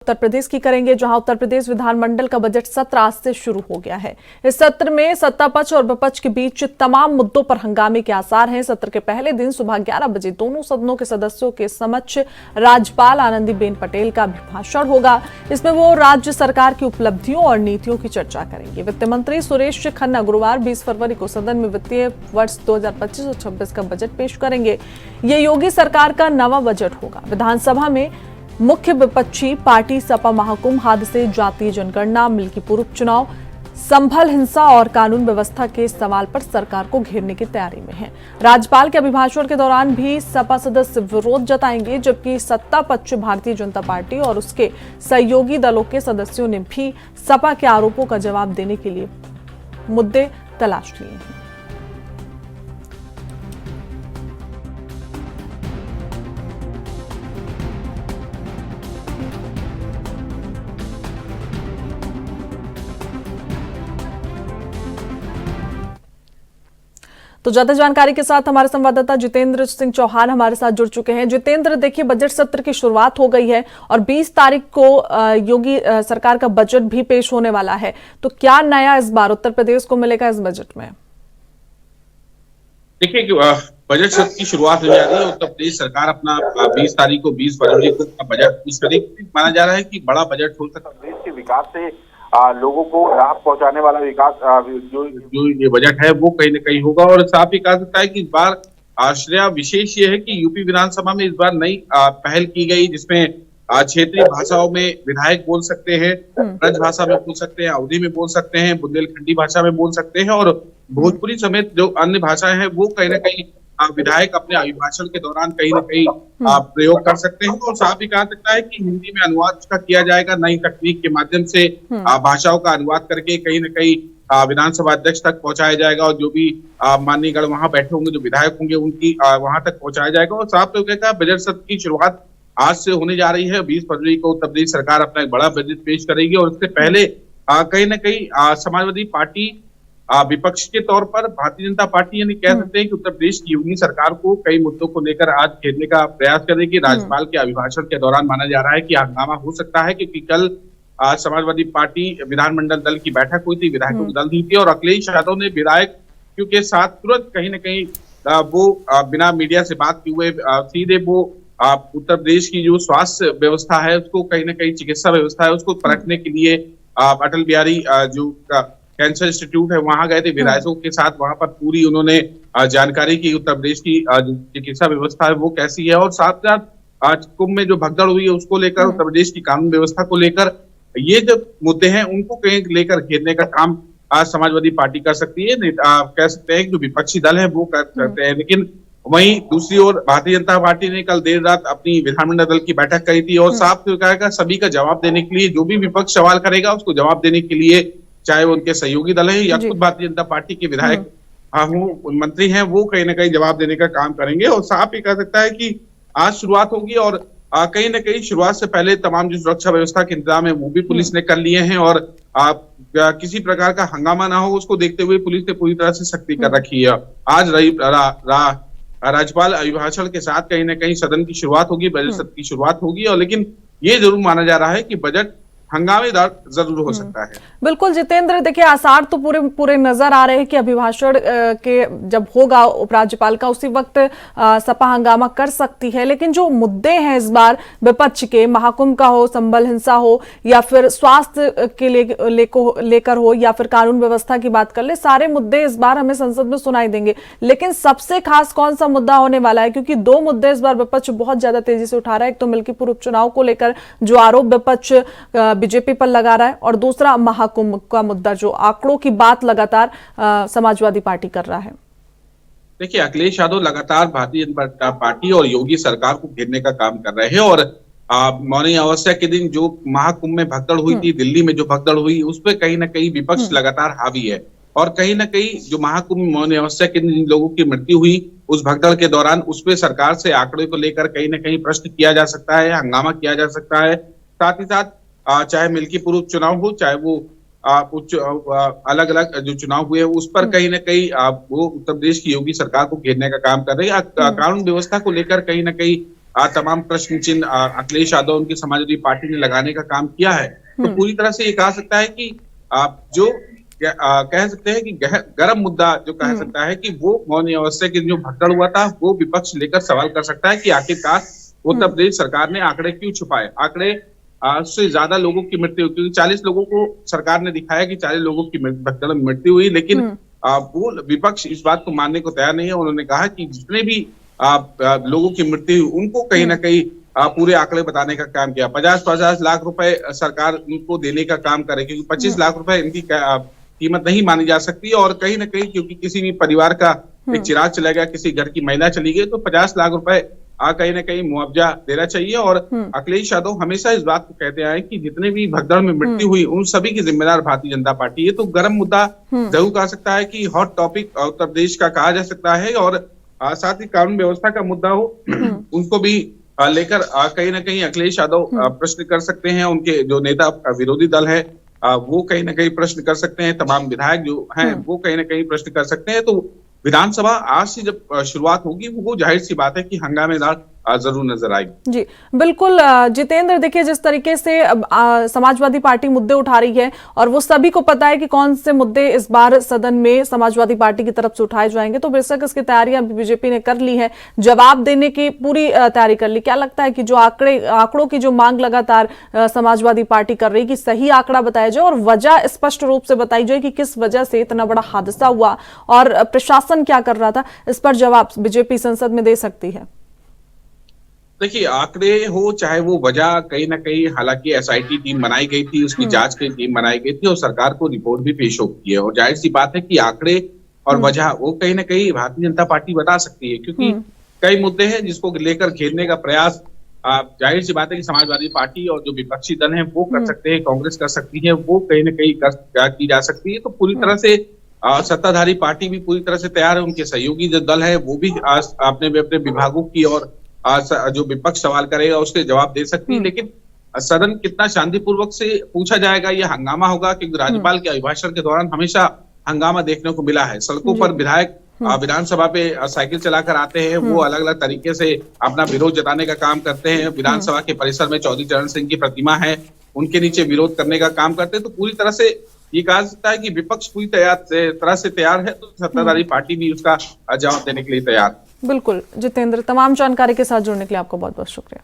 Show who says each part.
Speaker 1: उत्तर प्रदेश की करेंगे, जहां उत्तर प्रदेश विधानमंडल का बजट सत्र आज से शुरू हो गया है। इस सत्र में सत्ता पक्ष और विपक्ष के बीच तमाम मुद्दों पर हंगामे के आसार हैं। सत्र के पहले दिन सुबह 11 बजे दोनों सदनों के सदस्यों के समक्ष राज्यपाल आनंदीबेन पटेल का अभिभाषण होगा। इसमें वो राज्य सरकार की उपलब्धियों और नीतियों की चर्चा करेंगे। वित्त मंत्री सुरेश खन्ना गुरुवार 20 फरवरी को सदन में वित्तीय वर्ष 2025-26 का बजट पेश करेंगे। ये योगी सरकार का नवा बजट होगा। विधानसभा में मुख्य विपक्षी पार्टी सपा महाकुंभ, हादसे, जातीय जनगणना, मिल्कीपुर उपचुनाव, संभल हिंसा और कानून व्यवस्था के सवाल पर सरकार को घेरने की तैयारी में है। राज्यपाल के अभिभाषण के दौरान भी सपा सदस्य विरोध जताएंगे, जबकि सत्ता पक्ष भारतीय जनता पार्टी और उसके सहयोगी दलों के सदस्यों ने भी सपा के आरोपों का जवाब देने के लिए मुद्दे तलाश लिए हैं। तो ज्यादा जानकारी के साथ हमारे संवाददाता जितेंद्र सिंह चौहान हमारे साथ जुड़ चुके हैं। जितेंद्र, देखिए बजट सत्र की शुरुआत हो गई है और 20 तारीख को योगी सरकार का बजट भी पेश होने वाला है, तो क्या नया इस बार उत्तर प्रदेश को मिलेगा इस बजट में?
Speaker 2: देखिए, बजट सत्र की शुरुआत हो जा रही है। उत्तर प्रदेश सरकार अपना 20 तारीख को 20 फरवरी को बजट पेश करेगी। माना जा रहा है कि बड़ा बजट हो सकता है। देश के विकास से लोगों को राहत पहुंचाने वाला विकास जो ये बजट है वो कहीं न कहीं होगा। और साफ ही कहा सकता है कि इस बार आश्रय विशेष ये है कि यूपी विधानसभा में इस बार नई पहल की गई, जिसमें क्षेत्रीय भाषाओं में विधायक बोल सकते हैं, ब्रज भाषा में बोल सकते हैं, अवधी में बोल सकते हैं, बुंदेलखंडी भाषा में बोल सकते हैं और भोजपुरी समेत जो अन्य भाषाएं हैं वो कहीं न कहीं विधायक अपने अभिभाषण के दौरान कहीं न कहीं प्रयोग कर सकते हैं। और साफ ही कहा सकता है कि हिंदी में अनुवाद उसका किया जाएगा। नई तकनीक के माध्यम से भाषाओं का अनुवाद करके कहीं न कहीं विधानसभा अध्यक्ष तक पहुंचाया जाएगा और जो भी माननीय गण वहां बैठे होंगे, जो विधायक होंगे, उनकी वहां तक पहुंचाया जाएगा। और साफ तौर पर बजट सत्र की शुरुआत आज से होने जा रही है। 20 फरवरी को उत्तर प्रदेश सरकार अपना एक बड़ा बजट पेश करेगी और उससे पहले कहीं न कहीं समाजवादी पार्टी विपक्ष के तौर पर भारतीय जनता पार्टी यानी कह सकते हैं कि उत्तर प्रदेश की योगी सरकार को कई मुद्दों को लेकर आज घेरने का प्रयास करेगी। राज्यपाल के अभिभाषण के दौरान माना जा रहा है कि हंगामा हो सकता है, क्योंकि कल समाजवादी पार्टी विधानमंडल दल की बैठक हुई थी, विधायकों की दल हुई थी और अखिलेश यादव ने विधायक के साथ तुरंत कहीं न कहीं वो बिना मीडिया से बात किए हुए सीधे वो उत्तर प्रदेश की जो स्वास्थ्य व्यवस्था है उसको कहीं न कहीं चिकित्सा व्यवस्था है उसको परखने के लिए अटल बिहारी जो कैंसर इंस्टीट्यूट है वहां गए थे विधायकों के साथ। वहां पर पूरी उन्होंने जानकारी की उत्तर प्रदेश की चिकित्सा व्यवस्था है वो कैसी है और साथ साथ आज कुंभ में जो भगदड़ हुई है उसको लेकर, उत्तर प्रदेश की कानून व्यवस्था को लेकर, ये जो मुद्दे हैं उनको कहीं लेकर घेरने का काम आज समाजवादी पार्टी कर सकती है। कह सकते हैं कि जो विपक्षी दल है वो कर सकते हैं। लेकिन वहीं दूसरी ओर भारतीय जनता पार्टी ने कल देर रात अपनी विधानमंडल दल की बैठक करी थी और साफ कहा सभी का जवाब देने के लिए, जो भी विपक्ष सवाल करेगा उसको जवाब देने के लिए, चाहे वो उनके सहयोगी दल है या खुद भारतीय जनता पार्टी के विधायक मंत्री हैं, वो कहीं ना कहीं जवाब देने का काम करेंगे। और साफ ही कह सकता है कि आज शुरुआत होगी और कहीं ना कहीं शुरुआत से पहले तमाम जो सुरक्षा व्यवस्था के इंतजाम है वो भी पुलिस ने कर लिए हैं और किसी प्रकार का हंगामा ना हो उसको देखते हुए पुलिस ने पूरी तरह से सख्ती कर रखी है। आज राज्यपाल अभिभाषण के साथ कहीं ना कहीं सदन की शुरुआत होगी, बजट सत्र की शुरुआत होगी। और लेकिन ये जरूर माना जा रहा है कि बजट हंगामेदार जरूर हो सकता है।
Speaker 1: बिल्कुल जितेंद्र, देखिए आसार तो पूरे नजर आ रहे हैं कि अभिभाषण के जब होगा उपराज्यपाल का उसी वक्त सपा हंगामा कर सकती है। लेकिन जो मुद्दे हैं इस बार विपक्ष के, महाकुंभ का हो, संभल हिंसा हो या फिर स्वास्थ्य के लेकर हो या फिर कानून व्यवस्था की बात कर ले, सारे मुद्दे इस बार हमें संसद में सुनाई देंगे। लेकिन सबसे खास कौन सा मुद्दा होने वाला है, क्योंकि दो मुद्दे इस बार विपक्ष बहुत ज्यादा तेजी से उठा रहा है। एक तो मिल्कीपुर उपचुनाव को लेकर जो आरोप विपक्ष बीजेपी पर लगा रहा है और दूसरा महाकुंभ का मुद्दा जो आंकड़ों की बात लगातार समाजवादी पार्टी कर रहा है।
Speaker 2: देखिए, अखिलेश यादव लगातार भारतीय जनता पार्टी और योगी सरकार को घेरने का काम कर रहे हैं और मौनी अमावस्या के दिन जो महाकुंभ में भगदड़ हुई थी, दिल्ली में जो भगदड़ हुई, उस पर कहीं ना कहीं विपक्ष लगातार हावी है और कहीं ना कहीं जो महाकुंभ मौनी अमावस्या के दिन जिन लोगों की मृत्यु हुई उस भगदड़ के दौरान उस पर सरकार से आंकड़े को लेकर कहीं ना कहीं प्रश्न किया जा सकता है, हंगामा किया जा सकता है। साथ ही साथ चाहे मिल्कीपुर उपचुनाव हो, चाहे वो अलग अलग जो चुनाव हुए उस पर कहीं ना कहीं वो उत्तर प्रदेश की योगी सरकार को घेरने का काम कर रही है। कानून व्यवस्था को लेकर कहीं ना कहीं तमाम प्रश्न चिन्ह अखिलेश यादव उनकी समाजवादी पार्टी ने लगाने का काम किया है, तो पूरी तरह से ये कहा सकता है कि जो कह सकते हैं कि गर्म मुद्दा जो कह सकता है कि वो मौन अवस्था के जो भगदड़ हुआ था वो विपक्ष लेकर सवाल कर सकता है कि आखिरकार उत्तर प्रदेश सरकार ने आंकड़े क्यों छुपाए। आंकड़े से ज्यादा लोगों की मृत्यु, क्योंकि 40 लोगों को सरकार ने दिखाया कि 40 लोगों की भगदड़ में मृत्यु हुई, लेकिन वो विपक्ष इस बात को मानने को तैयार नहीं है। उन्होंने कहा कि जितने भी लोगों की मृत्यु हुई उनको कहीं ना कहीं पूरे आंकड़े बताने का काम किया। 50-50 लाख रुपए सरकार उनको देने का काम करे, क्योंकि 25 लाख रुपए इनकी कीमत नहीं मानी जा सकती, और कहीं ना कहीं क्योंकि किसी भी परिवार का एक चिराग चला गया, किसी घर की महिला चली गई, तो 50 लाख रुपए कहीं ना कहीं मुआवजा देना चाहिए। और अखिलेश यादव हमेशा इस बात को कहते आए कि जितने भी भगदड़ में मृत्यु हुई उन सभी की जिम्मेदार भारतीय जनता पार्टी है। तो गर्म मुद्दा जरूर कहा सकता है कि हॉट टॉपिक उत्तर प्रदेश का कहा जा सकता है, और साथ ही कानून व्यवस्था का मुद्दा हो उनको भी लेकर कहीं ना कहीं अखिलेश यादव प्रश्न कर सकते हैं। उनके जो नेता विरोधी दल है वो कहीं ना कहीं प्रश्न कर सकते हैं, तमाम विधायक जो हैं वो कहीं ना कहीं प्रश्न कर सकते हैं। तो विधानसभा आज से जब शुरुआत होगी वो जाहिर सी बात है कि हंगामेदार जरूर नजर आएगी।
Speaker 1: जी बिल्कुल जितेंद्र, देखिए जिस तरीके से समाजवादी पार्टी मुद्दे उठा रही है और वो सभी को पता है कि कौन से मुद्दे इस बार सदन में समाजवादी पार्टी की तरफ से उठाए जाएंगे, तो बेशक इसकी तैयारियां बीजेपी ने कर ली है, जवाब देने की पूरी तैयारी कर ली। क्या लगता है कि जो आंकड़ों की जो मांग लगातार समाजवादी पार्टी कर रही है कि सही आंकड़ा बताया जाए और वजह स्पष्ट रूप से बताई जाए कि किस वजह से इतना बड़ा हादसा हुआ और प्रशासन क्या कर रहा था, इस पर जवाब बीजेपी संसद में दे सकती है?
Speaker 2: देखिए, आंकड़े हो चाहे वो वजह, कहीं ना कहीं हालांकि एसआईटी टीम बनाई गई थी, उसकी जांच की टीम बनाई गई थी और सरकार को रिपोर्ट भी पेश होती है, और जाहिर सी बात है कि आंकड़े और वजह वो कहीं ना कहीं भारतीय जनता पार्टी बता सकती है, क्योंकि कई मुद्दे हैं जिसको लेकर घेरने का प्रयास जाहिर सी बात है कि समाजवादी पार्टी और जो विपक्षी दल है वो कर सकते हैं, कांग्रेस कर सकती है, वो कहीं ना कहीं की जा सकती है। तो पूरी तरह से सत्ताधारी पार्टी भी पूरी तरह से तैयार है, उनके सहयोगी जो दल है वो भी अपने विभागों की और जो विपक्ष सवाल करेगा उसके जवाब दे सकती है। लेकिन सदन कितना शांतिपूर्वक से पूछा जाएगा, ये हंगामा होगा, क्योंकि राज्यपाल के अभिभाषण के दौरान हमेशा हंगामा देखने को मिला है। सड़कों पर विधायक विधानसभा पे साइकिल चलाकर आते हैं, वो अलग अलग तरीके से अपना विरोध जताने का काम करते हैं। विधानसभा के परिसर में चौधरी चरण सिंह की प्रतिमा है, उनके नीचे विरोध करने का काम करते हैं। तो पूरी तरह से ये कहा सकता है कि विपक्ष पूरी तरह से तैयार है, तो सत्ताधारी पार्टी भी उसका जवाब देने के लिए तैयार है।
Speaker 1: बिल्कुल जितेंद्र, तमाम जानकारी के साथ जुड़ने के लिए आपको बहुत बहुत शुक्रिया।